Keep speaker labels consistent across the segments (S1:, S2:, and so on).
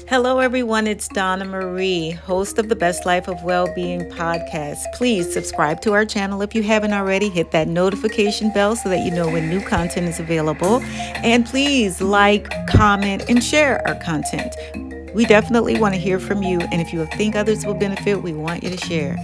S1: Hello, everyone. It's Donna Marie, host of the Best Life of Wellbeing podcast. Please subscribe to our channel if you haven't already. Hit that notification bell so that you know when new content is available. And please like, comment, and share our content. We definitely want to hear from you. And if you think others will benefit, we want you to share.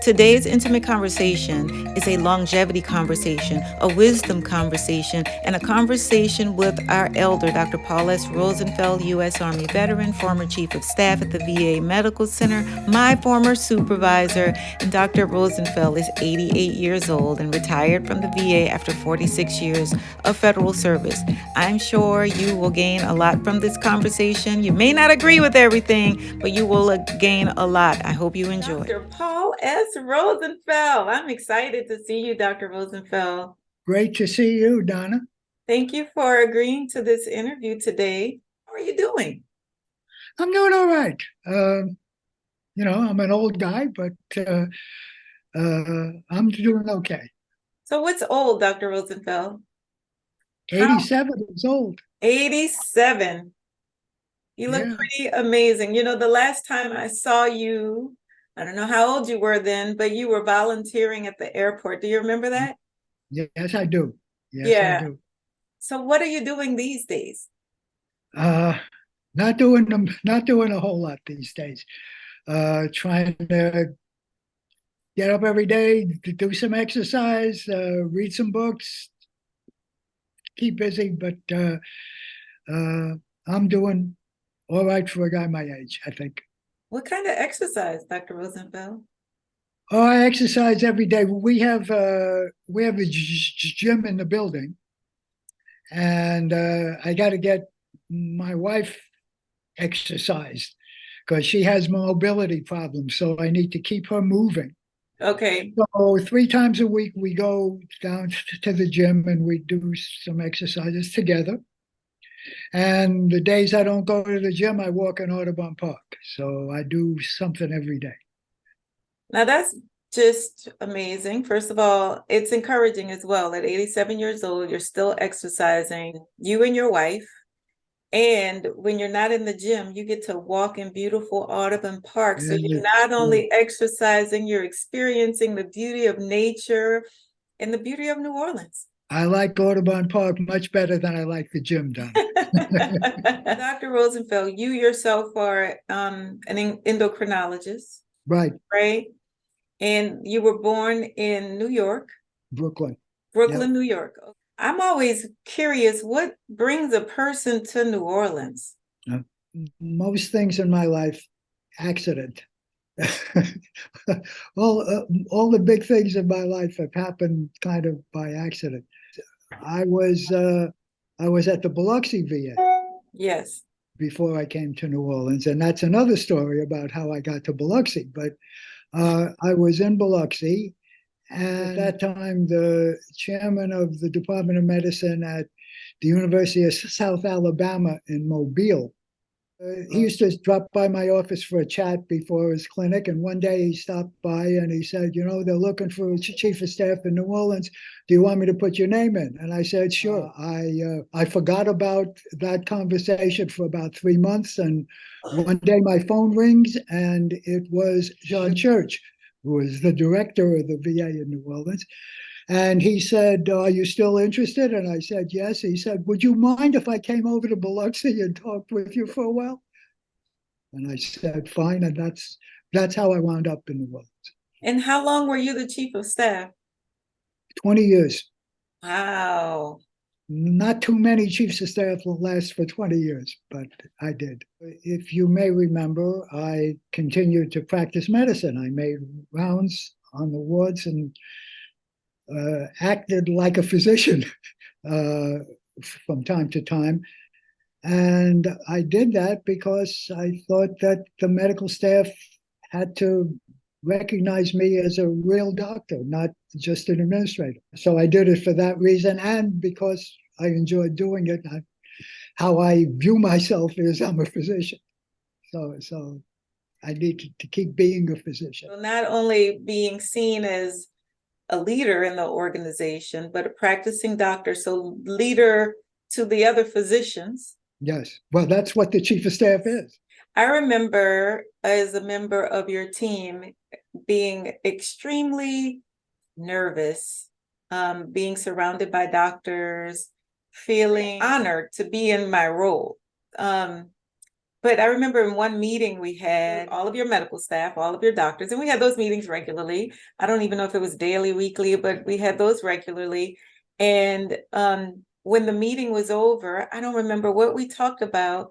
S1: Today's intimate conversation is a longevity conversation, a wisdom conversation, and a conversation with our elder, Dr. Paul S. Rosenfeld, U.S. Army veteran, former Chief of Staff at the VA Medical Center, my former supervisor. And Dr. Rosenfeld is 88 years old and retired from the VA after 46 years of federal service. I'm sure you will gain a lot from this conversation. You may not agree with everything, but you will gain a lot. I hope you enjoy. Dr. Paul S. Rosenfeld. I'm excited to see you, Dr. Rosenfeld.
S2: Great to see you, Donna.
S1: Thank you for agreeing to this interview today. How are you doing?
S2: I'm doing all right. I'm an old guy, but I'm doing okay.
S1: So what's old, Dr. Rosenfeld?
S2: 87 is old.
S1: 87. You look pretty amazing. You know, the last time I saw you, I don't know how old you were then, but you were volunteering at the airport. Do you remember that?
S2: Yes, I do. I do.
S1: So what are you doing these days?
S2: Not doing a whole lot these days. Trying to get up every day, to do some exercise, read some books, keep busy, but I'm doing all right for a guy my age, I think.
S1: What kind of exercise, Dr. Rosenfeld?
S2: Oh, I exercise every day. We have a gym in the building, and I got to get my wife exercised because she has mobility problems. So I need to keep her moving.
S1: Okay.
S2: So 3 times a week we go down to the gym and we do some exercises together. And the days I don't go to the gym, I walk in Audubon Park. So I do something every day.
S1: Now that's just amazing. First of all, it's encouraging as well. At 87 years old, you're still exercising, you and your wife. And when you're not in the gym, you get to walk in beautiful Audubon Park. So you're not only exercising, you're experiencing the beauty of nature and the beauty of New Orleans.
S2: I like Audubon Park much better than I like the gym, Donna.
S1: Dr. Rosenfeld, you yourself are an endocrinologist.
S2: Right.
S1: Right. And you were born in New York.
S2: Brooklyn,
S1: yep. New York. I'm always curious, what brings a person to New Orleans?
S2: Most things in my life, accident. all the big things in my life have happened kind of by accident. I was at the Biloxi VA.
S1: Yes.
S2: Before I came to New Orleans, and that's another story about how I got to Biloxi. But I was in Biloxi, and at that time, the chairman of the Department of Medicine at the University of South Alabama in Mobile, he used to drop by my office for a chat before his clinic. And one day he stopped by and he said, they're looking for a chief of staff in New Orleans. Do you want me to put your name in? And I said, sure. I forgot about that conversation for about 3 months. And one day my phone rings and it was John Church, who was the director of the VA in New Orleans. And he said, are you still interested? And I said, yes. He said, would you mind if I came over to Biloxi and talked with you for a while? And I said, fine. And that's how I wound up in the world.
S1: And how long were you the chief of staff?
S2: 20 years.
S1: Wow.
S2: Not too many chiefs of staff will last for 20 years, but I did. If you may remember, I continued to practice medicine. I made rounds on the wards and acted like a physician from time to time. And I did that because I thought that the medical staff had to recognize me as a real doctor, not just an administrator. So I did it for that reason, and because I enjoyed doing it. How I view myself is I'm a physician. So I need to keep being a physician.
S1: So not only being seen as a leader in the organization, but a practicing doctor. So leader to the other physicians.
S2: Yes. Well, that's what the chief of staff is.
S1: I remember as a member of your team being extremely nervous, being surrounded by doctors, feeling honored to be in my role. But I remember in one meeting we had all of your medical staff, all of your doctors, and we had those meetings regularly. I don't even know if it was daily, weekly, but we had those regularly. And when the meeting was over, I don't remember what we talked about,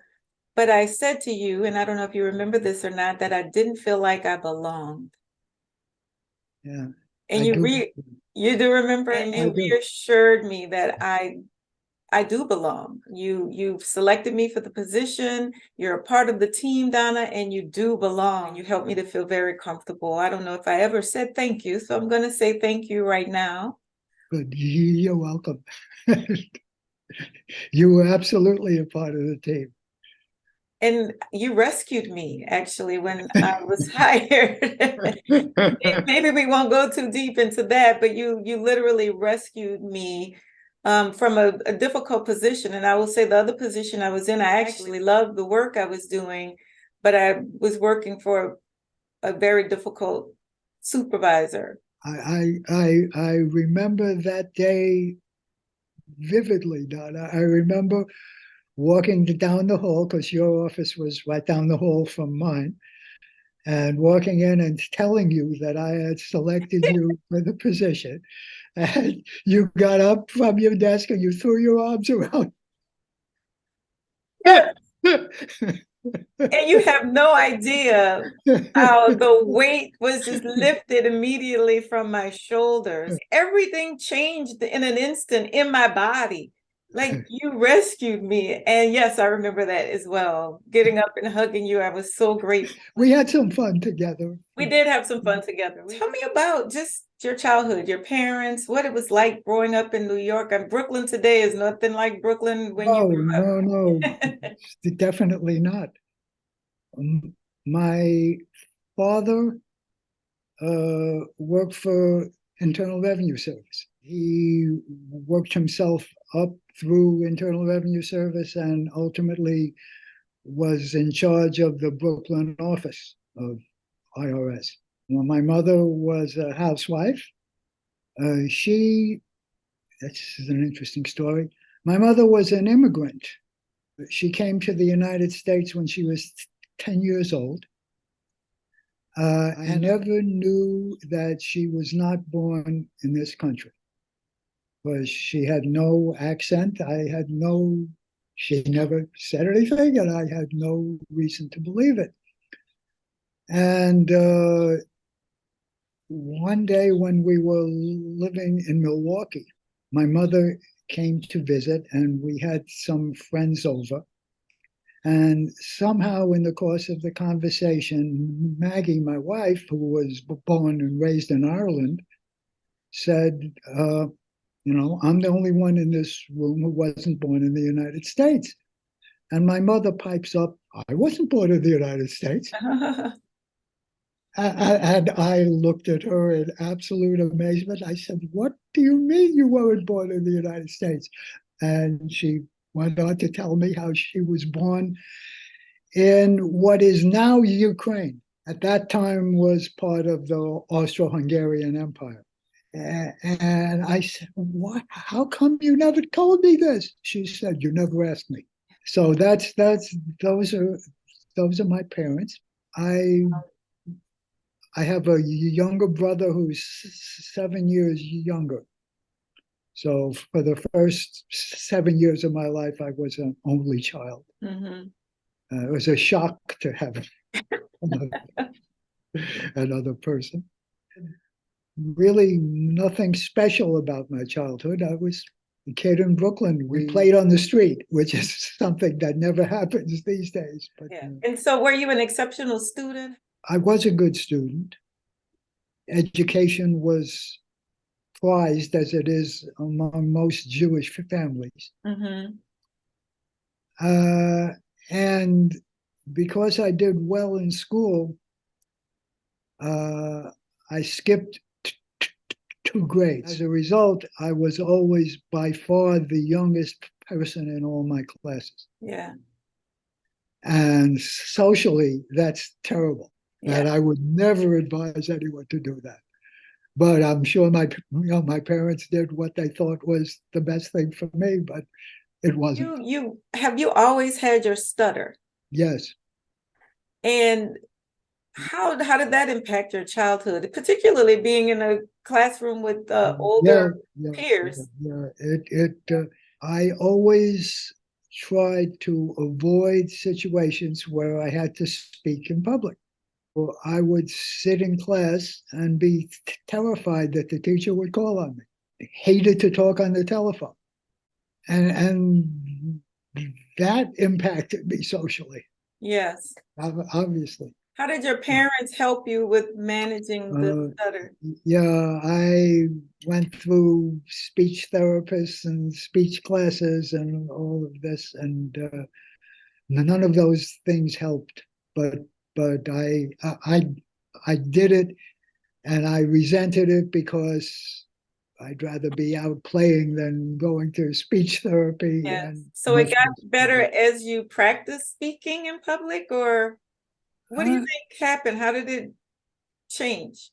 S1: but I said to you, and I don't know if you remember this or not, that I didn't feel like I belonged.
S2: Yeah,
S1: And
S2: I do.
S1: you do remember, and
S2: I
S1: you
S2: do.
S1: reassured me that I do belong. You've selected me for the position. You're a part of the team, Donna, and you do belong. You helped me to feel very comfortable. I don't know if I ever said thank you, so I'm going to say thank you right now.
S2: Good. You're welcome. You were absolutely a part of the team.
S1: And you rescued me actually when I was hired. Maybe we won't go too deep into that, but you literally rescued me from a difficult position. And I will say the other position I was in, I actually loved the work I was doing, but I was working for a very difficult supervisor.
S2: I remember that day vividly, Donna. I remember walking down the hall because your office was right down the hall from mine, and walking in and telling you that I had selected you for the position. And you got up from your desk and you threw your arms around.
S1: And you have no idea how the weight was just lifted immediately from my shoulders. Everything changed in an instant in my body. Like you rescued me. And yes, I remember that as well. Getting up and hugging you, I was so grateful.
S2: We had some fun together.
S1: We did have some fun together. Tell me about just your childhood, your parents, what it was like growing up in New York. And Brooklyn today is nothing like Brooklyn when you
S2: Oh,
S1: grew
S2: no, no,
S1: up.
S2: definitely not. My father worked for Internal Revenue Service. He worked himself up through Internal Revenue Service and ultimately was in charge of the Brooklyn office of IRS. Well, my mother was a housewife. She, this is an interesting story. My mother was an immigrant. She came to the United States when she was 10 years old. I never knew that she was not born in this country because she had no accent. She never said anything, and I had no reason to believe it. And one day when we were living in Milwaukee, my mother came to visit, and we had some friends over. And somehow, in the course of the conversation, Maggie, my wife, who was born and raised in Ireland, said, I'm the only one in this room who wasn't born in the United States. And my mother pipes up, I wasn't born in the United States. And I looked at her in absolute amazement. I said, What do you mean you weren't born in the United States? And she went on to tell me how she was born in what is now Ukraine. At that time was part of the Austro-Hungarian Empire. And I said, "What? How come you never told me this?" She said, "You never asked me." So those are my parents. I have a younger brother who's 7 years younger. So for the first 7 years of my life, I was an only child. Mm-hmm. It was a shock to have another person. Really, nothing special about my childhood. I was a kid in Brooklyn. We played on the street, which is something that never happens these days. But
S1: yeah. And so, were you an exceptional student?
S2: I was a good student. Education was prized as it is among most Jewish families. Mm-hmm. And because I did well in school, I skipped 2 grades. As a result, I was always by far the youngest person in all my classes.
S1: Yeah.
S2: And socially, that's terrible.
S1: Yeah.
S2: And I would never advise anyone to do that. But I'm sure my parents did what they thought was the best thing for me, but it wasn't.
S1: You always had your stutter?
S2: Yes.
S1: And how did that impact your childhood, particularly being in a classroom with
S2: Yeah,
S1: older
S2: yeah,
S1: peers?
S2: yeah. I always tried to avoid situations where I had to speak in public. Or I would sit in class and be terrified that the teacher would call on me. I hated to talk on the telephone. And that impacted me socially,
S1: Yes.
S2: obviously.
S1: How did your parents help you with managing the stutter?
S2: Yeah, I went through speech therapists and speech classes and all of this, and none of those things helped. But I did it, and I resented it because I'd rather be out playing than going to speech therapy.
S1: Yes.
S2: And
S1: So it
S2: much
S1: got
S2: more
S1: better as you practiced speaking in public, or what do you think happened? How did it change?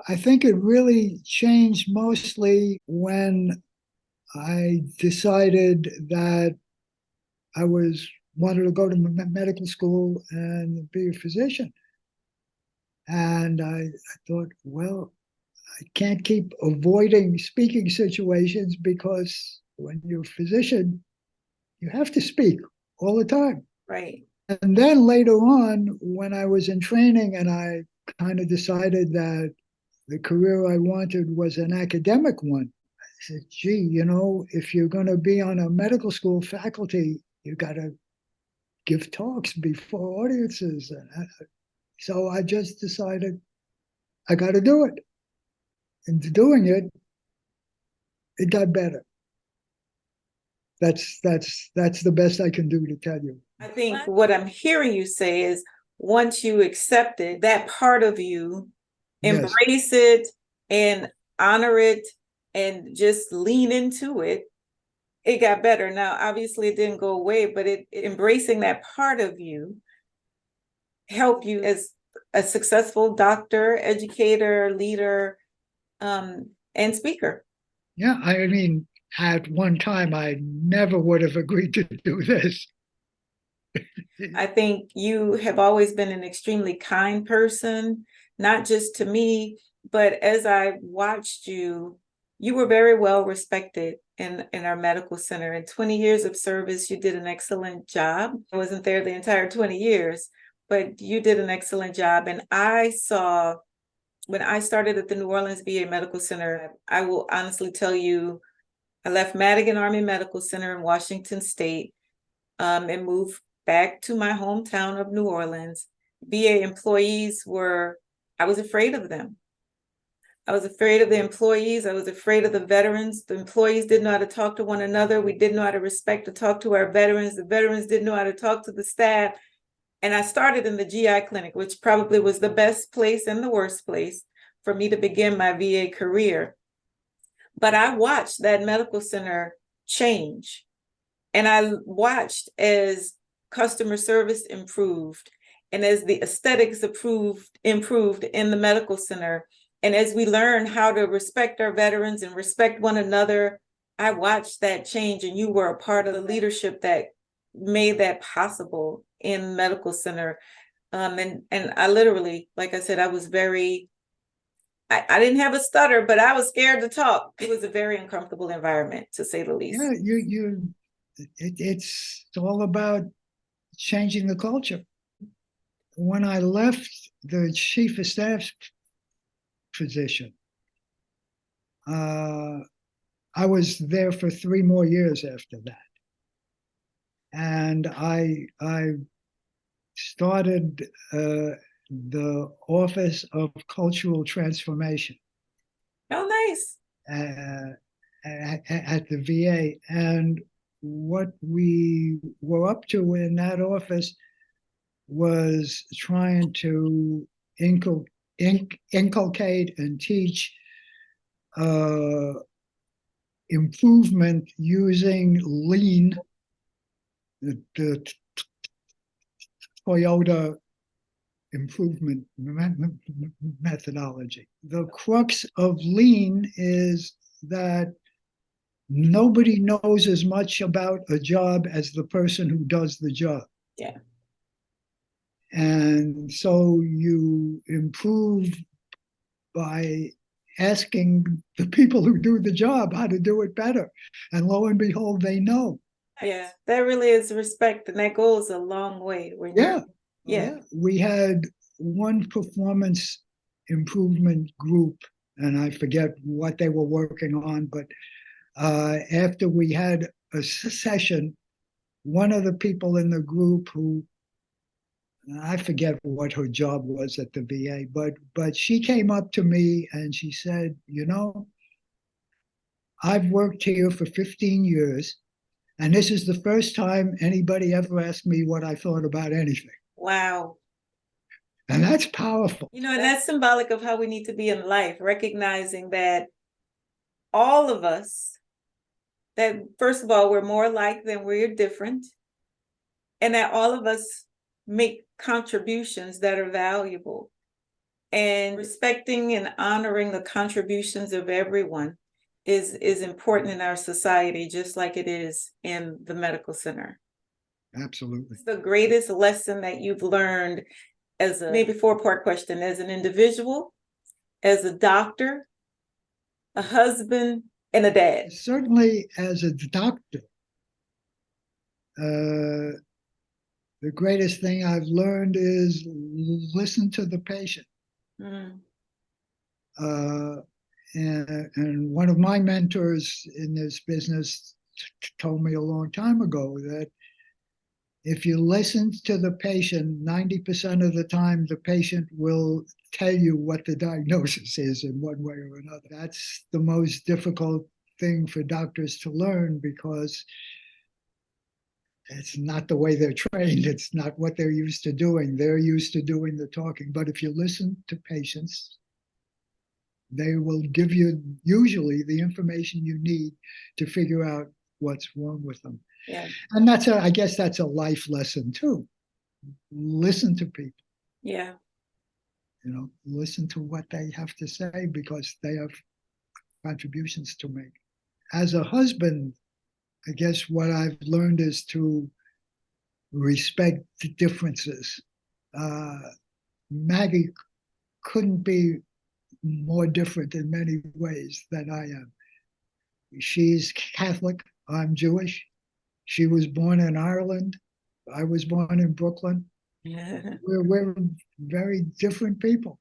S2: I think it really changed mostly when I decided that I wanted to go to medical school and be a physician. And I thought, well, I can't keep avoiding speaking situations because when you're a physician, you have to speak all the time.
S1: Right.
S2: And then later on, when I was in training and I kind of decided that the career I wanted was an academic one, I said, gee, if you're going to be on a medical school faculty, you got to give talks before audiences. So I just decided I got to do it. And doing it, it got better. That's the best I can do to tell you.
S1: I think what I'm hearing you say is once you accepted that part of you, embrace it and honor it and just lean into it, it got better. Now, obviously it didn't go away, but embracing that part of you helped you as a successful doctor, educator, leader, and speaker.
S2: Yeah, I mean, at one time, I never would have agreed to do this.
S1: I think you have always been an extremely kind person, not just to me, but as I watched you, you were very well respected in our medical center. In 20 years of service, you did an excellent job. I wasn't there the entire 20 years, but you did an excellent job. And I saw when I started at the New Orleans VA Medical Center, I will honestly tell you, I left Madigan Army Medical Center in Washington State and moved back to my hometown of New Orleans. VA employees I was afraid of them. I was afraid of the employees. I was afraid of the veterans. The employees didn't know how to talk to one another. We didn't know how to respect to talk to our veterans. The veterans didn't know how to talk to the staff. And I started in the GI clinic, which probably was the best place and the worst place for me to begin my VA career. But I watched that medical center change. And I watched as customer service improved and as the aesthetics improved in the medical center. And as we learned how to respect our veterans and respect one another, I watched that change. And you were a part of the leadership that made that possible in medical center. And I literally, like I said, I was I didn't have a stutter, but I was scared to talk. It was a very uncomfortable environment, to say the least.
S2: Yeah, it's all about changing the culture. When I left the chief of staff's position, I was there for 3 more years after that. And I started the Office of Cultural Transformation.
S1: Oh, nice.
S2: At the VA. And what we were up to in that office was trying to inculcate and teach improvement using lean, the Toyota improvement methodology. The crux of lean is that nobody knows as much about a job as the person who does the job.
S1: Yeah.
S2: And so you improve by asking the people who do the job how to do it better. And lo and behold, they know.
S1: Yeah, that really is respect, and that goes a long way.
S2: Yeah.
S1: Yeah.
S2: We had one performance improvement group, and I forget what they were working on, but after we had a session, one of the people in the group who I forget what her job was at the VA, but she came up to me and she said, "You know, I've worked here for 15 years, and this is the first time anybody ever asked me what I thought about anything."
S1: Wow.
S2: And that's powerful.
S1: And that's symbolic of how we need to be in life, recognizing that all of us, that first of all, we're more alike than we're different, and that all of us make contributions that are valuable. And respecting and honoring the contributions of everyone is important in our society, just like it is in the medical center.
S2: Absolutely.
S1: What's the greatest lesson that you've learned as a, maybe four-part question, as an individual, as a doctor, a husband, and a dad?
S2: Certainly, as a doctor, the greatest thing I've learned is listen to the patient.
S1: Mm.
S2: And one of my mentors in this business told me a long time ago that if you listen to the patient, 90% of the time, the patient will tell you what the diagnosis is in one way or another. That's the most difficult thing for doctors to learn because it's not the way they're trained. It's not what they're used to doing. They're used to doing the talking. But if you listen to patients, they will give you usually the information you need to figure out what's wrong with them.
S1: Yeah.
S2: And I guess that's a life lesson too. Listen to people.
S1: Yeah.
S2: Listen to what they have to say because they have contributions to make. As a husband, I guess what I've learned is to respect the differences. Maggie couldn't be more different in many ways than I am. She's Catholic. I'm Jewish. She was born in Ireland. I was born in Brooklyn.
S1: Yeah.
S2: We're very different people,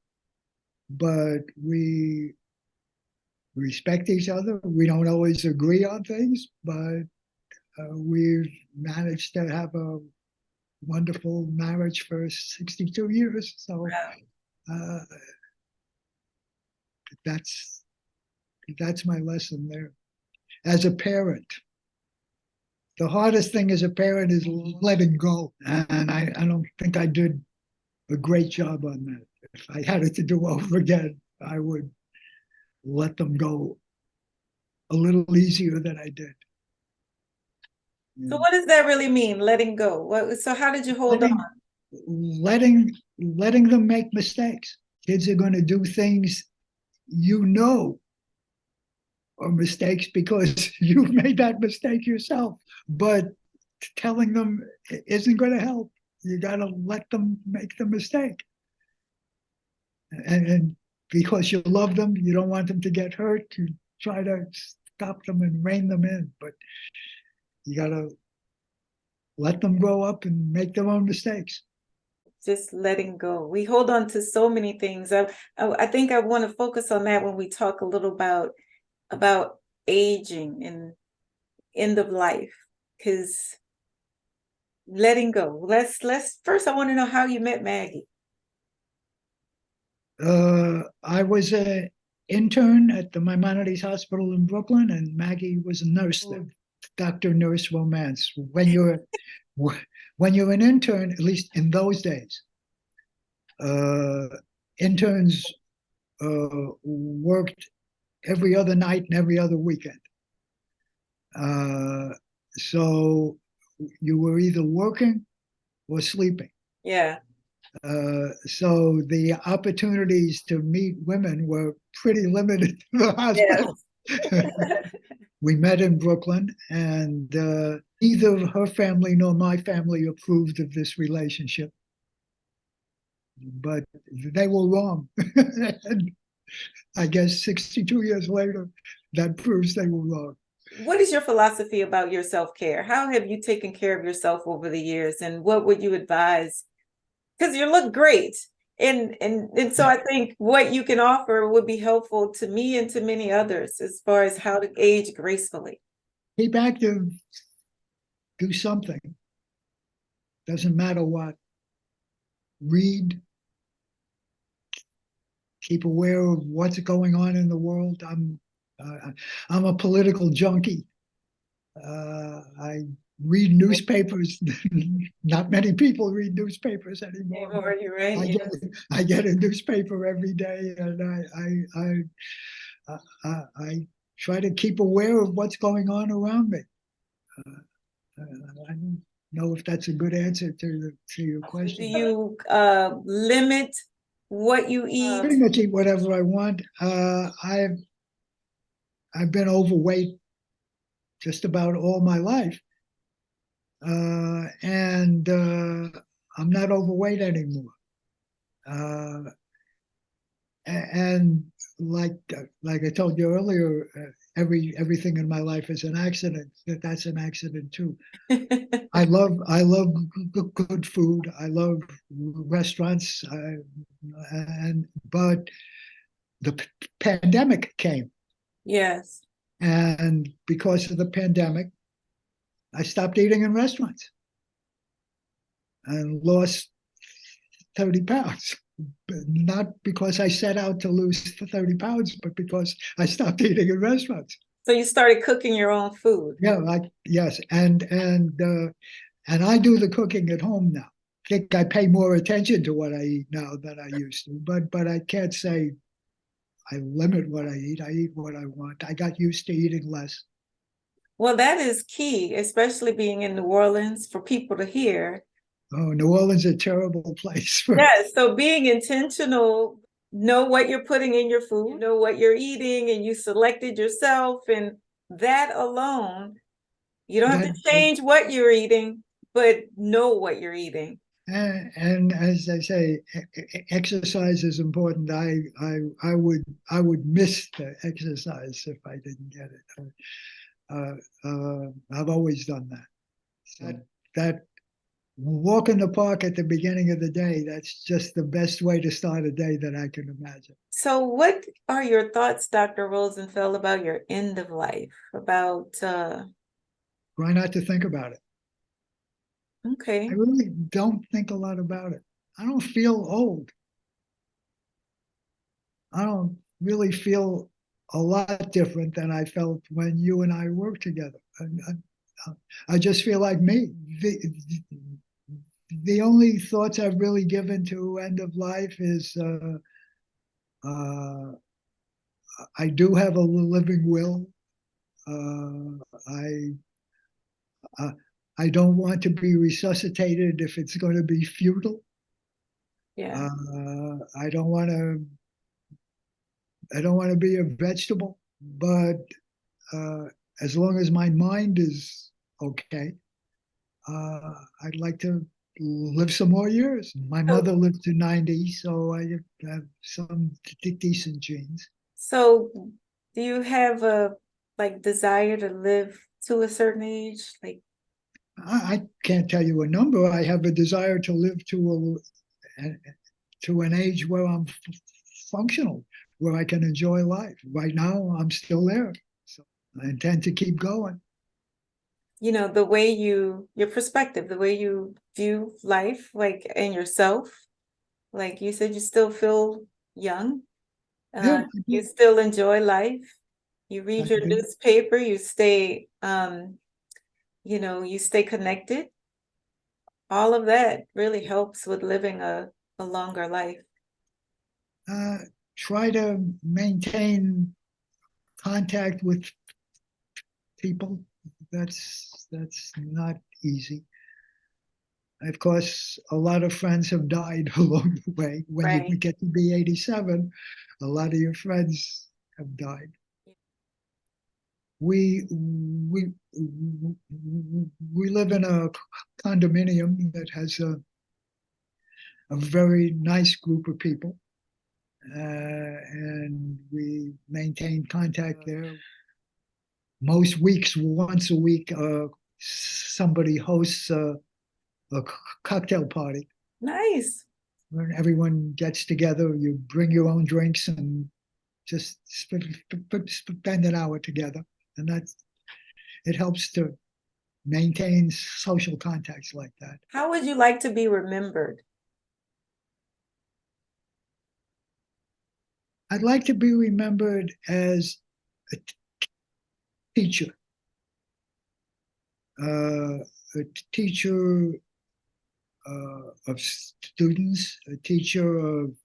S2: but we respect each other. We don't always agree on things, but we've managed to have a wonderful marriage for 62 years. So that's my lesson there. As a parent, the hardest thing as a parent is letting go. And I don't think I did a great job on that. If I had it to do over again, I would let them go a little easier than I did.
S1: So what does that really mean, letting go? So how did you hold on?
S2: Letting them make mistakes. Kids are going to do things are mistakes because you've made that mistake yourself. But telling them isn't going to help. You got to let them make the mistake. And because you love them, you don't want them to get hurt. You try to stop them and rein them in. But you got to let them grow up and make their own mistakes.
S1: Just letting go. We hold on to so many things. I think I want to focus on that when we talk a little about aging and end of life, because letting go. Let's first, I want to know how you met Maggie.
S2: I was an intern at the Maimonides Hospital in Brooklyn, and Maggie was a nurse there. Doctor-nurse romance. When you're an intern, at least in those days, interns worked every other night and every other weekend. Uh, so you were either working or sleeping.
S1: Yeah.
S2: So the opportunities to meet women were pretty limited to the hospital.
S1: Yes.
S2: We met in Brooklyn, and neither her family nor my family approved of this relationship. But they were wrong. And I guess 62 years later, that proves they were wrong.
S1: What is your philosophy about your self-care? How have you taken care of yourself over the years, and what would you advise? Because you look great. And so I think what you can offer would be helpful to me and to many others as far as how to age gracefully.
S2: Keep active, do something. Doesn't matter what. Read, keep aware of what's going on in the world. I'm a political junkie. I read newspapers. Not many people read newspapers anymore, but
S1: You're right.
S2: I get I get a newspaper every day, and I try to keep aware of what's going on around me. I don't know if that's a good answer to your question.
S1: Do you limit what you eat?
S2: Pretty much eat whatever I want. I've been overweight just about all my life, and I'm not overweight anymore. Uh, and like I told you earlier, everything in my life is an accident. That's an accident too. I love good food. I love restaurants, but the pandemic came,
S1: Yes.
S2: and because of the pandemic, I stopped eating in restaurants and lost 30 pounds. Not because I set out to lose the 30 pounds, but because I stopped eating in restaurants.
S1: So you started cooking your own food.
S2: Yeah, yes, and I do the cooking at home now. I think I pay more attention to what I eat now than I used to, but I can't say I limit what I eat. I eat what I want. I got used to eating less.
S1: Well, that is key, especially being in New Orleans for people to hear.
S2: Oh, New Orleans is a terrible place for.
S1: Yes, so being intentional, know what you're putting in your food, know what you're eating, and you selected yourself, and that alone, you don't have
S2: that.
S1: to change what you're eating, but know what you're eating.
S2: And as I say, exercise is important. I would miss the exercise if I didn't get it. I've always done that. So that walk in the park at the beginning of the day, that's just the best way to start a day that I can imagine.
S1: So what are your thoughts, Dr. Rosenfeld, about your end of life? About
S2: Try not to think about it.
S1: okay.
S2: I really don't think a lot about it. I don't feel old. I don't really feel a lot different than I felt when you and I worked together. I just feel like me. The only thoughts I've really given to end of life is uh, I do have a living will. I I don't want to be resuscitated if it's going to be futile.
S1: Yeah.
S2: I don't want to. I don't want to be a vegetable, but uh, as long as my mind is okay, I'd like to live some more years. My mother lived to 90, so I have some decent genes.
S1: So do you have a like desire to live to a certain age? Like
S2: I can't tell you a number. I have a desire to live to an age where I'm functional, where I can enjoy life. Right now, I'm still there, so I intend to keep going.
S1: you know, the way your perspective, the way you view life, like and yourself, like you said, you still feel young,
S2: Yeah, I
S1: you
S2: do.
S1: still enjoy life, you
S2: I
S1: read your
S2: do.
S1: newspaper, you stay, you stay connected. All of that really helps with living a longer life.
S2: Uh, Try to maintain contact with people, that's not easy. Of course, a lot of friends have died along the way. When you
S1: Right.
S2: get to be 87, a lot of your friends have died. We live in a condominium that has a very nice group of people, and we maintain contact there. Most weeks, once a week, somebody hosts a cocktail party
S1: Nice.
S2: when everyone gets together. You bring your own drinks and just spend an hour together, and that it helps to maintain social contacts like that.
S1: How would you like to be remembered?
S2: I'd like to be remembered as a teacher, a teacher of students, a teacher of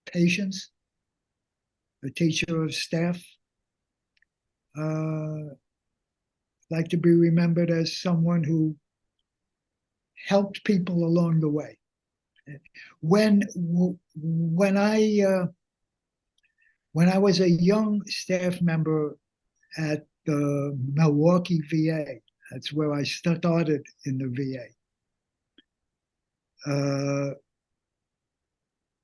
S2: patients, a teacher of staff. I'd like to be remembered as someone who helped people along the way. When I was a young staff member at the Milwaukee VA, that's where I started in the VA.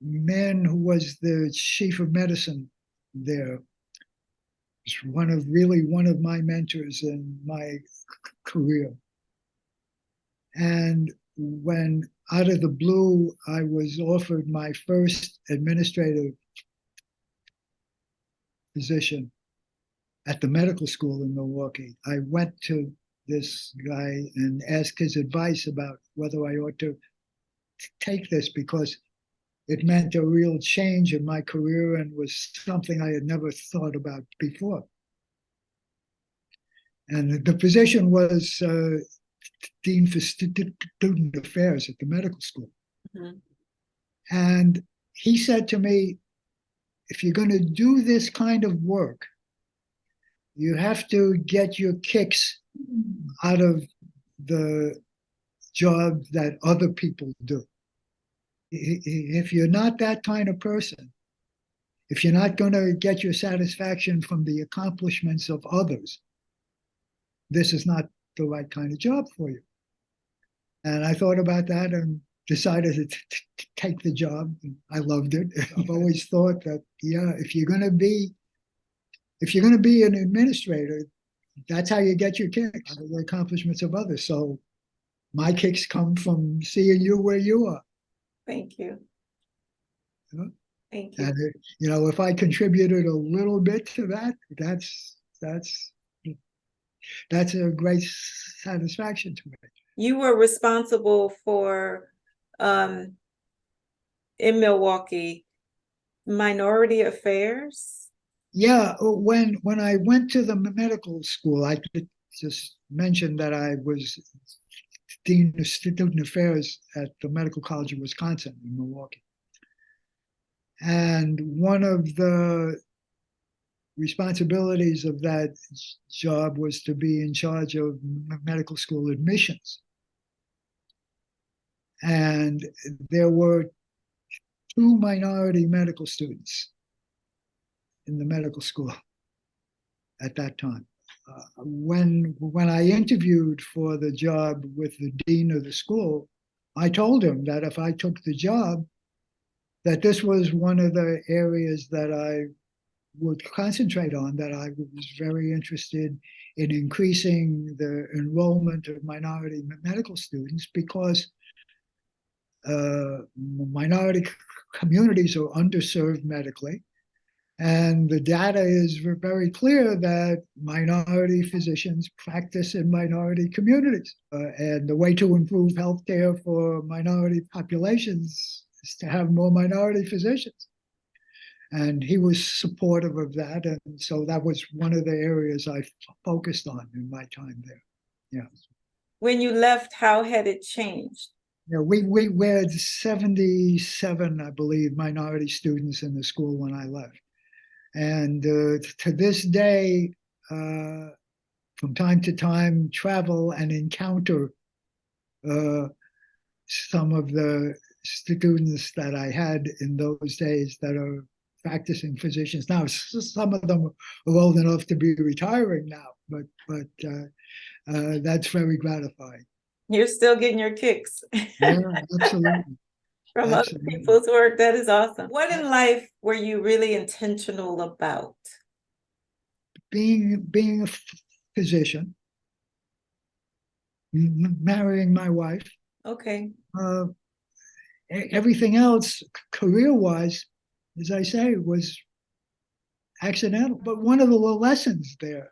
S2: Man who was the chief of medicine there was one of my mentors in my career. And when out of the blue, I was offered my first administrative position at the medical school in Milwaukee, I went to this guy and asked his advice about whether I ought to take this because it meant a real change in my career and was something I had never thought about before. And the position was Dean for Student Affairs at the medical school. Mm-hmm. And he said to me, if you're going to do this kind of work, you have to get your kicks out of the job that other people do. If you're not that kind of person, if you're not going to get your satisfaction from the accomplishments of others, this is not the right kind of job for you. And I thought about that and decided to take the job. I loved it. I've always thought that, yeah, if you're going to be an administrator, that's how you get your kicks, the accomplishments of others. So my kicks come from seeing you where you are.
S1: Thank you.
S2: Yeah.
S1: Thank you.
S2: And if I contributed a little bit to that, that's a great satisfaction to me.
S1: You were responsible for in Milwaukee minority affairs.
S2: Yeah, when I went to the medical school, I just mentioned that I was dean of student affairs at the Medical College of Wisconsin in Milwaukee. And one of the responsibilities of that job was to be in charge of medical school admissions. And there were 2 minority medical students in the medical school at that time. When I interviewed for the job with the dean of the school, I told him that if I took the job, that this was one of the areas that I would concentrate on, that I was very interested in increasing the enrollment of minority medical students because minority communities are underserved medically. And the data is very clear that minority physicians practice in minority communities. And the way to improve healthcare for minority populations is to have more minority physicians. And he was supportive of that. And so that was one of the areas I focused on in my time there. Yeah.
S1: When you left, how had it changed?
S2: Yeah, we had 77, I believe, minority students in the school when I left. And to this day, from time to time travel and encounter uh, some of the students that I had in those days that are practicing physicians now. Some of them are old enough to be retiring now, but that's very gratifying.
S1: You're still getting your kicks.
S2: Yeah, absolutely.
S1: From other
S2: Absolutely.
S1: people's work. That is awesome. What in life were you really intentional about?
S2: Being a physician, marrying my wife.
S1: Okay.
S2: Uh, Everything else, career-wise, as I say, was accidental. But one of the lessons there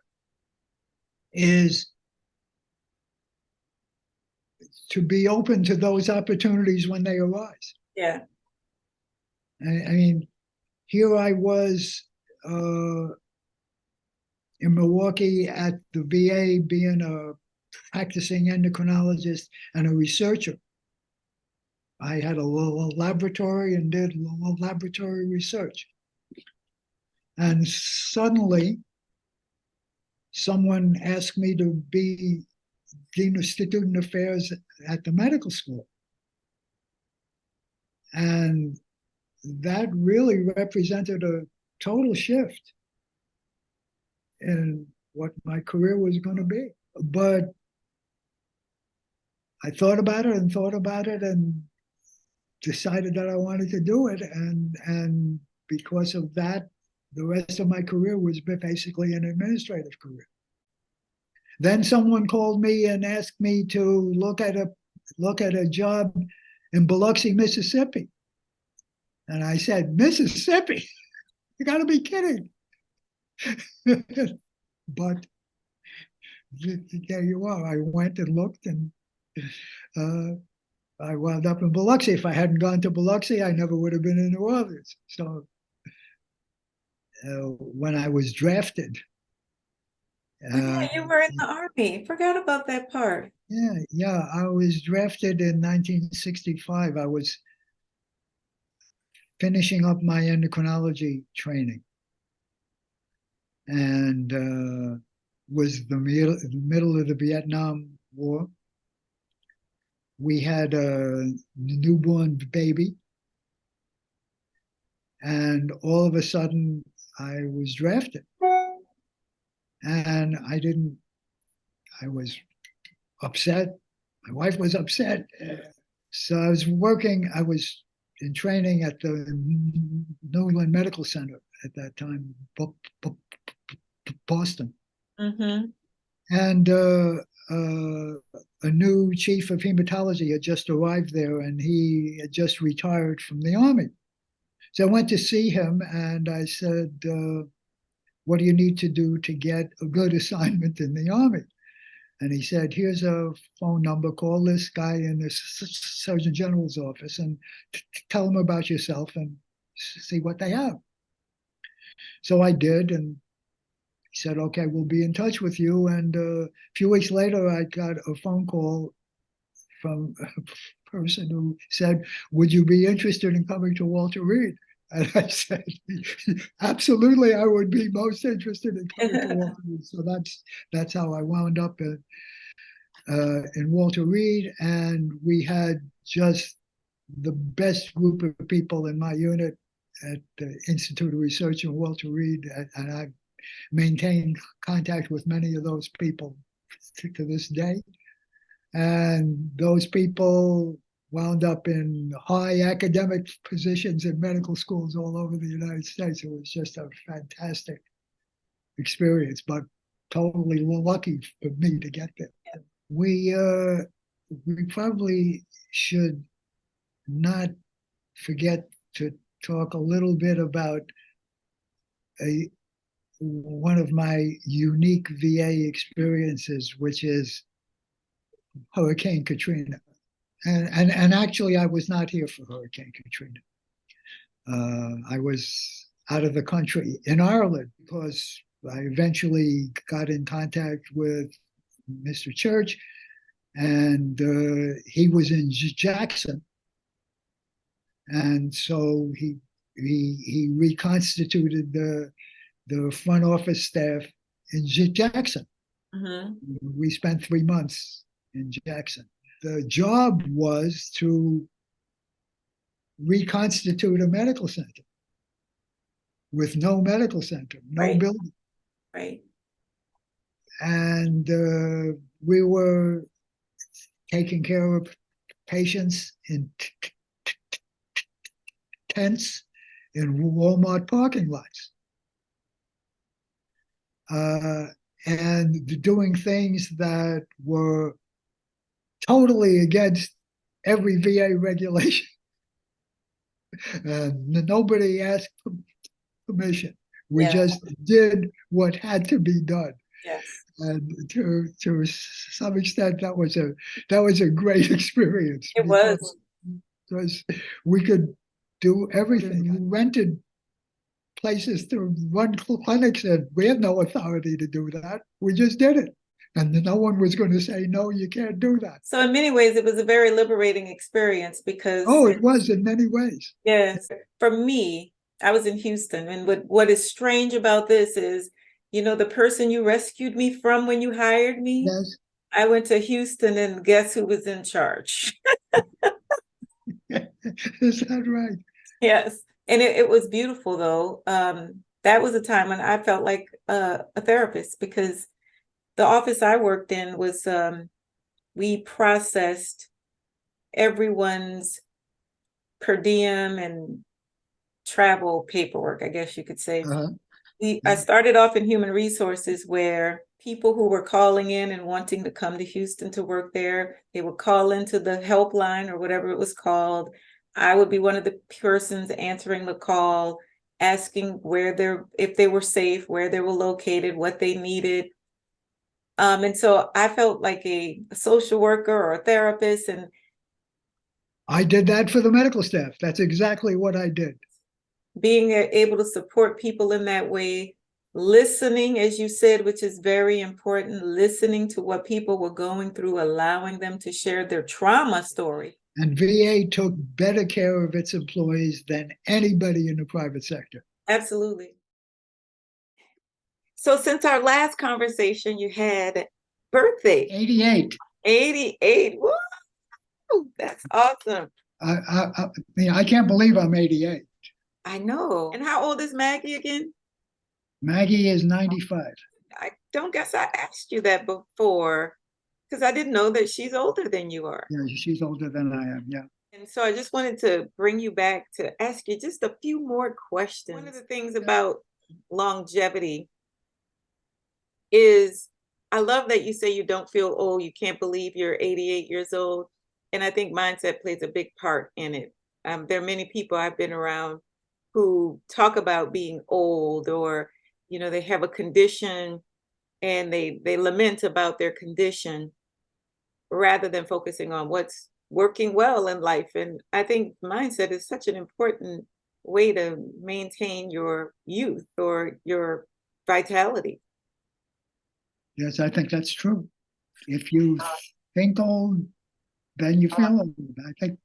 S2: is to be open to those opportunities when they arise.
S1: Yeah.
S2: I mean, here I was in Milwaukee at the VA, being a practicing endocrinologist and a researcher. I had a little laboratory and did a little laboratory research. And suddenly, someone asked me to be Dean of Student Affairs at the medical school. And that really represented a total shift in what my career was going to be. But I thought about it and thought about it and decided that I wanted to do it. And because of that, the rest of my career was basically an administrative career. Then someone called me and asked me to look at a job in Biloxi, Mississippi. And I said, Mississippi? You got to be kidding. But there you are. I went and looked, and I wound up in Biloxi. If I hadn't gone to Biloxi, I never would have been in New Orleans. So when I was drafted,
S1: Yeah, you were in the Army. Forgot about that part.
S2: yeah, I was drafted in 1965. I was finishing up my endocrinology training, and was the middle of the Vietnam War. We had a newborn baby, and all of a sudden I was drafted. And I was upset. My wife was upset. So I was in training at the New England Medical Center at that time, Boston.
S1: Mm-hmm.
S2: And a new chief of hematology had just arrived there, and he had just retired from the Army. So I went to see him, and I said, what do you need to do to get a good assignment in the Army? And he said, here's a phone number, call this guy in the Surgeon General's office and tell him about yourself and see what they have. So I did, and he said, okay, we'll be in touch with you. And a few weeks later, I got a phone call from a person who said, would you be interested in coming to Walter Reed? And I said, absolutely, I would be most interested in coming to Walter Reed. So that's how I wound up in Walter Reed. And we had just the best group of people in my unit at the Institute of Research in Walter Reed. And I maintain contact with many of those people to this day. And those people wound up in high academic positions in medical schools all over the United States. It was just a fantastic experience, but totally lucky for me to get there. We probably should not forget to talk a little bit about one of my unique VA experiences, which is Hurricane Katrina. And actually, I was not here for Hurricane Katrina. I was out of the country in Ireland because I eventually got in contact with Mr. Church, and he was in Jackson, and so he reconstituted the front office staff in Jackson.
S1: Mm-hmm.
S2: We spent 3 months in Jackson. The job was to reconstitute a medical center with no medical center, no
S1: Right.
S2: building.
S1: Right.
S2: And we were taking care of patients in tents in Walmart parking lots. And doing things that were totally against every VA regulation. And nobody asked permission. We just did what had to be done.
S1: Yes.
S2: And to some extent, that was a great experience.
S1: It was.
S2: Because we could do everything. We rented places to run clinics, and we had no authority to do that. We just did it. And no one was going to say, no, you can't do that.
S1: So in many ways, it was a very liberating experience because...
S2: Oh, it was in many ways.
S1: Yes. For me, I was in Houston, and what is strange about this is, the person you rescued me from when you hired me,
S2: Yes.
S1: I went to Houston, and guess who was in charge?
S2: Is that right?
S1: Yes. And it was beautiful, though. That was a time when I felt like a therapist, because the office I worked in was, we processed everyone's per diem and travel paperwork, I guess you could say. I started off in human resources, where people who were calling in and wanting to come to Houston to work there, they would call into the helpline or whatever it was called. I would be one of the persons answering the call, asking if they were safe, where they were located, what they needed. And so I felt like a social worker or a therapist. And
S2: I did that for the medical staff. That's exactly what I did.
S1: Being able to support people in that way, listening, as you said, which is very important, listening to what people were going through, allowing them to share their trauma story.
S2: And VA took better care of its employees than anybody in the private sector.
S1: Absolutely. So since our last conversation, you had birthday.
S2: 88.
S1: 88. Woo! That's awesome.
S2: I can't believe I'm 88.
S1: I know. And how old is Maggie again?
S2: Maggie is 95.
S1: I don't guess I asked you that before, because I didn't know that she's older than you are.
S2: Yeah, she's older than I am, yeah.
S1: And so I just wanted to bring you back to ask you just a few more questions. One of the things about longevity is, I love that you say you don't feel old. You can't believe you're 88 years old. And I think mindset plays a big part in it. There are many people I've been around who talk about being old, or, they have a condition and they lament about their condition rather than focusing on what's working well in life. And I think mindset is such an important way to maintain your youth or your vitality.
S2: Yes, I think that's true. If you think old, then you feel old. I think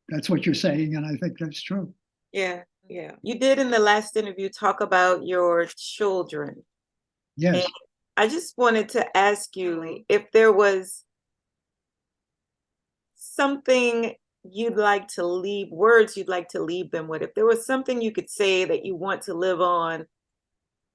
S2: that's what you're saying, and I think that's true.
S1: Yeah, yeah. You did in the last interview talk about your children.
S2: Yes.
S1: And I just wanted to ask you if there was something you'd like to leave, words you'd like to leave them with. If there was something you could say that you want to live on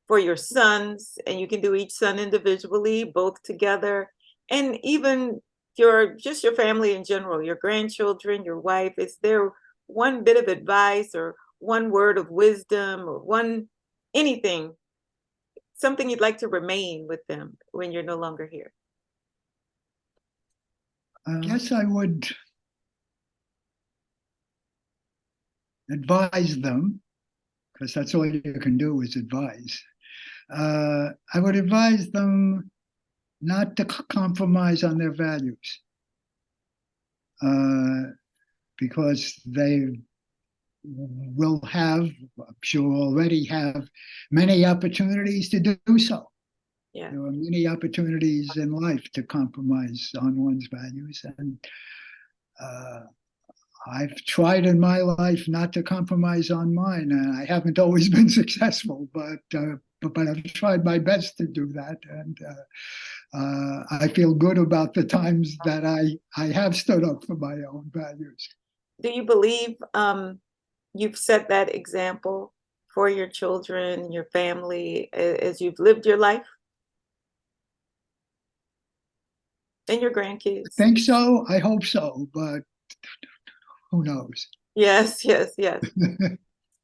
S1: for your sons, and you can do each son individually, both together, and even your family in general, your grandchildren, your wife, is there one bit of advice or one word of wisdom or anything, something you'd like to remain with them when you're no longer here?
S2: I guess I would advise them, because that's all you can do is advise. I would advise them not to compromise on their values, because they will have, I'm sure already have, many opportunities to do so.
S1: Yeah.
S2: There are many opportunities in life to compromise on one's values, and I've tried in my life not to compromise on mine, and I haven't always been successful, but I've tried my best to do that, and I feel good about the times that I have stood up for my own values.
S1: Do you believe you've set that example for your children, your family, as you've lived your life and your
S2: I
S1: grandkids?
S2: think so. I hope so, but who knows?
S1: Yes, yes, yes.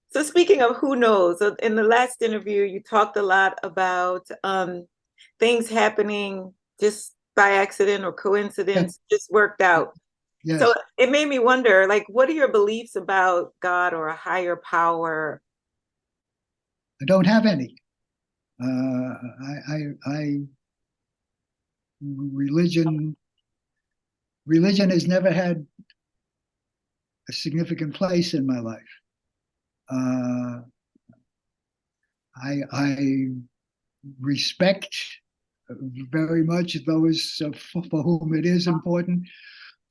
S1: So speaking of who knows, in the last interview, you talked a lot about things happening just by accident or
S2: Yeah,
S1: coincidence, just worked out. So
S2: yes,
S1: it made me wonder, like, what are your beliefs about God or a higher power?
S2: I don't have any. I religion religion has never had a significant place in my life. Uh, I respect very much those for whom it is important.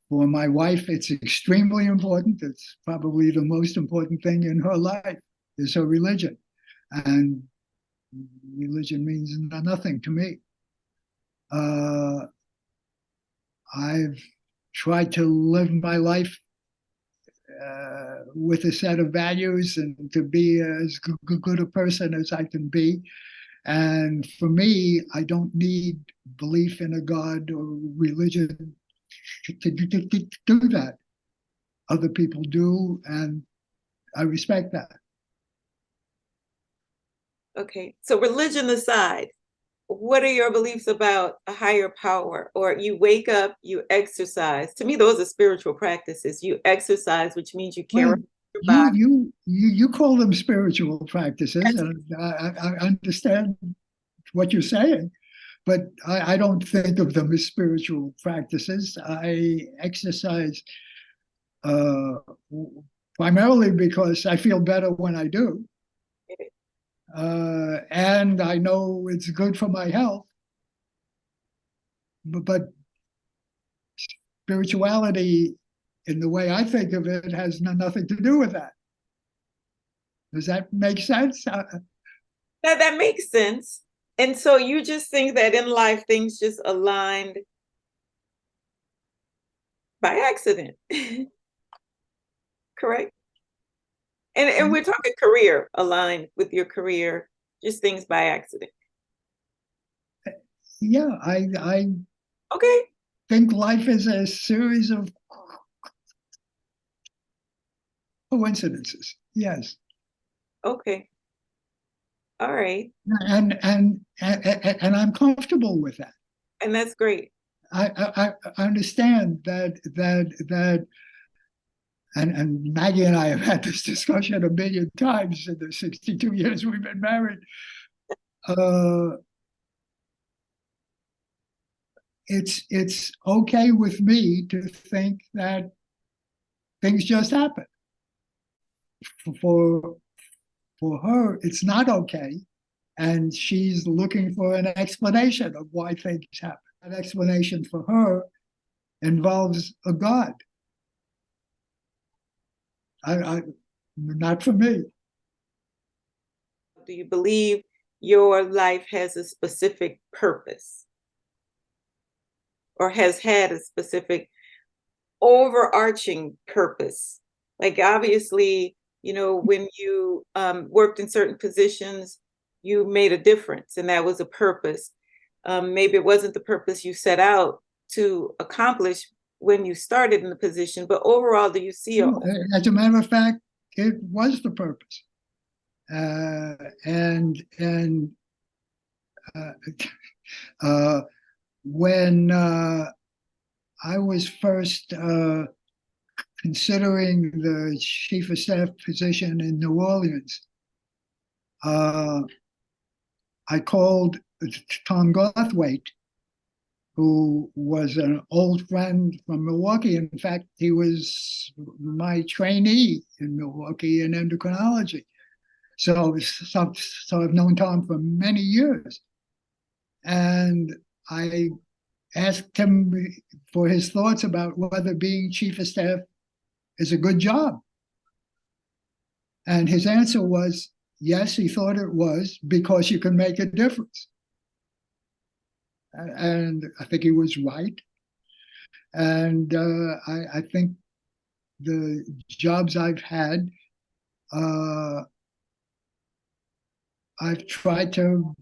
S2: For my wife, it's extremely important. It's probably the most important thing in her life is her religion, and religion means nothing to me. Uh, I've tried to live my life with a set of values and to be as good a person as I can be. And for me, I don't need belief in a God or religion to do that. Other people do, and I respect that.
S1: Okay, so religion aside, what are your beliefs about a higher power? Or you wake up, you exercise. To me, those are spiritual practices. You exercise, which means you care
S2: Well,
S1: about your body.
S2: you call them spiritual practices, and I understand what you're saying, but I don't think of them as spiritual practices. I exercise uh, primarily because I feel better when I do, and I know it's good for my health. But spirituality, in the way I think of it, has nothing to do with that. Does that make sense?
S1: That makes sense. And so you just think that in life things just aligned by accident, correct? And we're talking career aligned with your career, just things by accident.
S2: Yeah, I
S1: Okay.
S2: think life is a series of coincidences. Yes,
S1: Okay. All right.
S2: and I'm comfortable with that.
S1: And that's great.
S2: I understand that and Maggie and I have had this discussion a million times in the 62 years we've been married. Uh, it's okay with me to think that things just happen. For for her, it's not okay, and she's looking for an explanation of why things happen. That explanation for her involves a God. I not for me.
S1: Do you believe your life has a specific purpose or has had a specific overarching purpose? Like obviously, when you worked in certain positions, you made a difference, and that was a purpose. Maybe it wasn't the purpose you set out to accomplish when you started in the position, but overall, do you see a
S2: No, as a matter of fact, it was the purpose. Uh, and uh, uh, when I was first considering the chief of staff position in New Orleans, uh, I called Tom Gothwaite, who was an old friend from Milwaukee. In fact, he was my trainee in Milwaukee in endocrinology. So I've known Tom for many years. And I asked him for his thoughts about whether being chief of staff is a good job? And his answer was, yes, he thought it was because you can make a difference. And I think he was right. And I think the jobs I've had, I've tried to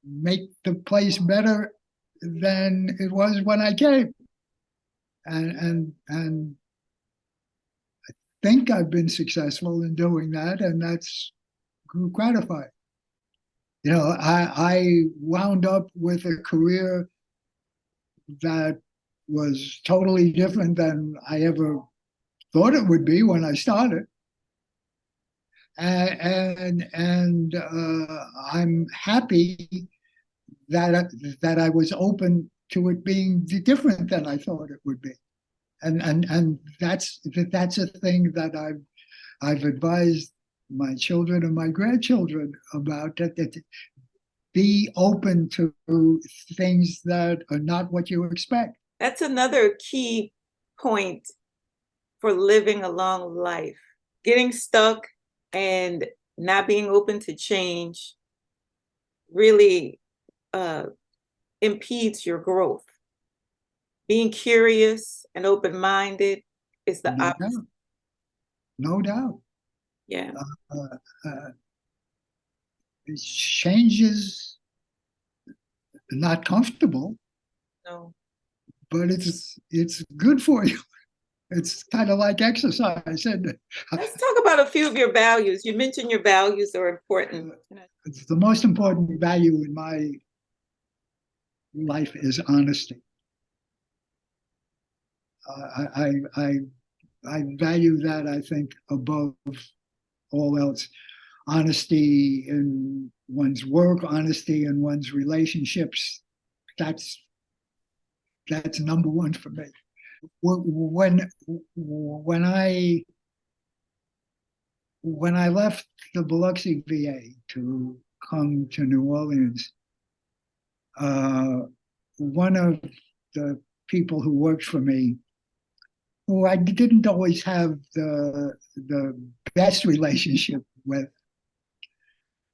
S2: make the place better than it was when I came. And think I've been successful in doing that, and that's gratifying. You know, I wound up with a career that was totally different than I ever thought it would be when I started. And I'm happy that I was open to it being different than I thought it would be. And that's a thing that I've advised my children and my grandchildren about, that be open to things that are not what you expect.
S1: That's another key point for living a long life. Getting stuck and not being open to change really impedes your growth. Being curious and open-minded is the
S2: No
S1: opposite.
S2: doubt. No doubt.
S1: Yeah.
S2: Change is not comfortable,
S1: No.
S2: but it's good for you. It's kind of like exercise. And
S1: let's talk about a few of your values. You mentioned your values are important.
S2: It's the most important value in my life is honesty. I value that, I think, above all else. Honesty in one's work, honesty in one's relationships. That's number one for me. When I left the Biloxi VA to come to New Orleans, one of the people who worked for me, who I didn't always have the best relationship with,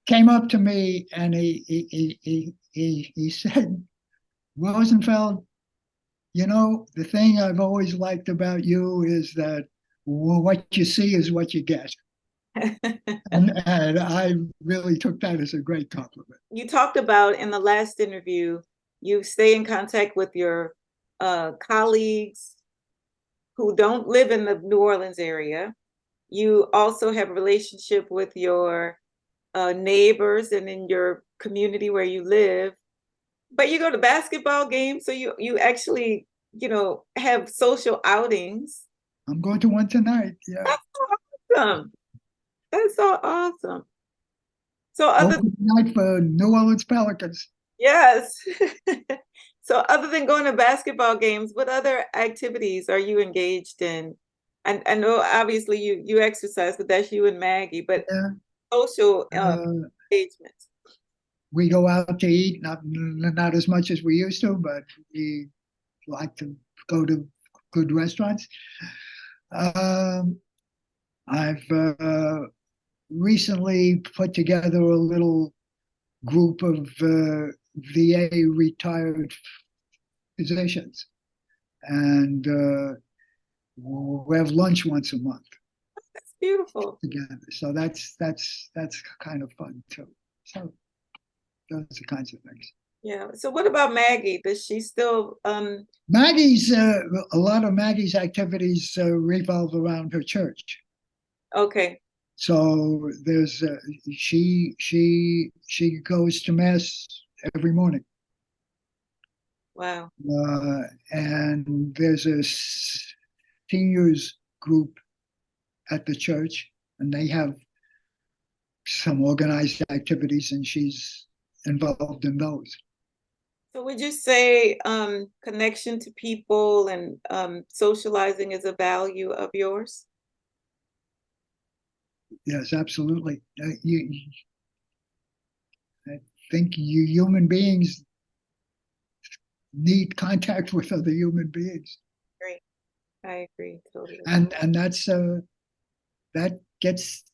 S2: came up to me and he said, Rosenfeld, you know, the thing I've always liked about you is that what you see is what you get. and I really took that as a great compliment.
S1: You talked about in the last interview, you stay in contact with your colleagues who don't live in the New Orleans area. You also have a relationship with your neighbors and in your community where you live. But you go to basketball games, so you actually, have social outings.
S2: I'm going to one tonight. Yeah.
S1: That's awesome. That's so awesome. So
S2: open night for New Orleans Pelicans.
S1: Yes. So other than going to basketball games, what other activities are you engaged in? I know obviously you exercise, but that's you and Maggie, but
S2: yeah.
S1: Social engagements.
S2: We go out to eat, not as much as we used to, but we like to go to good restaurants. I've recently put together a little group of VA retired physicians, and we have lunch once a month.
S1: That's beautiful.
S2: Together, so that's kind of fun too. So those are kinds of things.
S1: Yeah. So what about Maggie? Does she still?
S2: Maggie's a lot of Maggie's activities revolve around her church.
S1: Okay.
S2: So there's she goes to mass every morning.
S1: Wow.
S2: And there's a seniors group at the church, and they have some organized activities, and she's involved in those.
S1: So would you say connection to people and socializing is a value of yours?
S2: Yes, absolutely. I think you human beings need contact with other human beings.
S1: Great. I agree totally.
S2: And that gets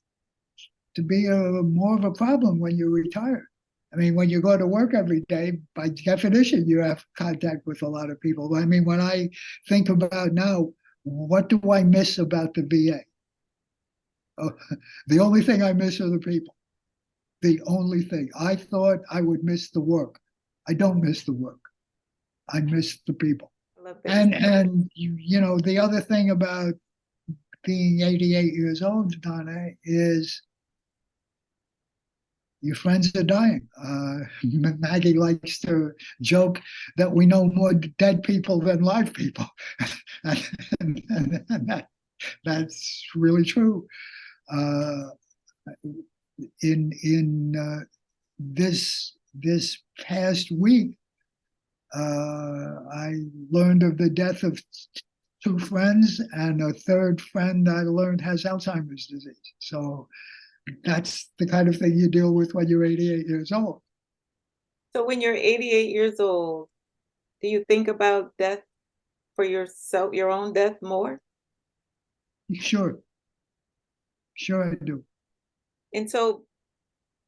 S2: to be more of a problem when you retire. I mean, when you go to work every day, by definition, you have contact with a lot of people. I mean, when I think about now, what do I miss about the VA? Oh, the only thing I miss are the people. The only thing. I thought I would miss the work. I don't miss the work. I miss the people.
S1: I love that.
S2: And you know, the other thing about being 88 years old, Donna, is your friends are dying. Maggie likes to joke that we know more dead people than live people, and that's really true. Uh, in this past week, I learned of the death of two friends, and a third friend I learned has Alzheimer's disease. So that's the kind of thing you deal with when you're 88 years old.
S1: So when you're 88 years old, do you think about death for yourself, your own death more?
S2: Sure, sure I do.
S1: And so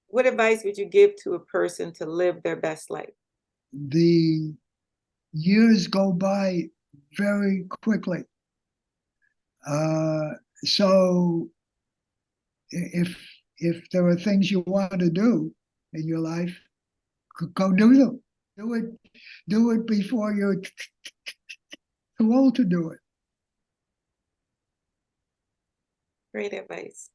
S1: what advice would you give to a person to live their best life?
S2: The years go by very quickly. So if there are things you want to do in your life, go do them. Do it before you're too old to do it.
S1: Great advice.